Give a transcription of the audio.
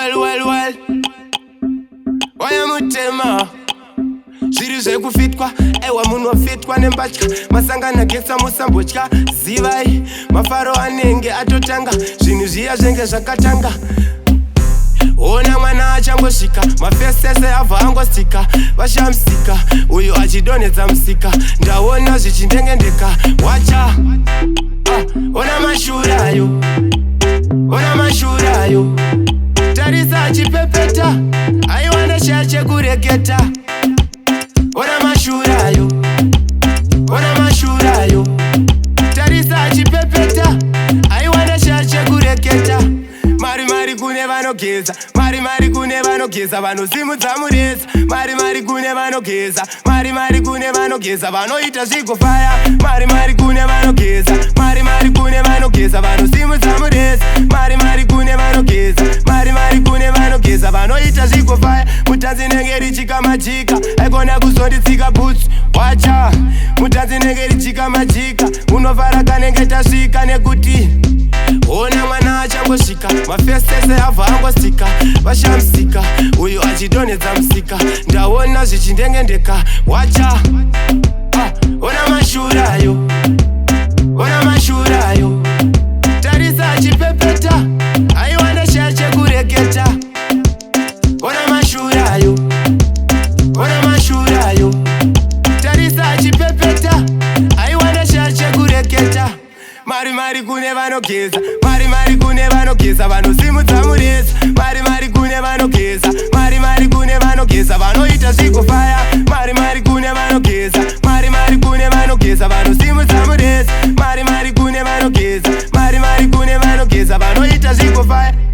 Well Waya mutema Zviri zvekufitwa ewa munofitwa nembatya masangana getsa musambotya zivai mafaro anenge atotanga zvinhu zviya zvenge zvakatanga ona mwana achangosvika mafesese abva angosika vashamsika uyo achidonedza musika ndaona zvichindengendeka wacha ona mashurayo tarisa achipepeta aiwana chaya chekureketa ona mashurayo tarisa achipepeta aiwana chaya chekureketa mari kune vanogeza mari kune vanogeza vanosimudza mureza mari kune vanogeza mari kune vanogeza vanoita zvigofaya mari kune vanogeza mari kune vanogeza vanosimudza mureza mari kune vanogeza mari kune vanogeza vanoita zvigofaya mutanzi nenge richika majika aikona kuzonditsika butsu wacha mutanzi nenge richika majika unofara kanenge tasvika nekuti ona mwana achangosvika mafesese abva angosika vashamsika uyo achidonedza musika ndaona zvichindengendeka wacha ona mashurayo tarisa achipepeta aiwana chaya chekureketa ona mashurayo tarisa achipepeta aiwana chaya chekureketa mari kune vanogeza mari kune vanogeza vanosimudza mureza mari kune vanogeza mari kune vanogeza vanoita zvigofaya mari kune vanogeza mari kune vanogeza vanosimudza mureza mari kune vanogeza mari kune vanogeza vanoita zvigofaya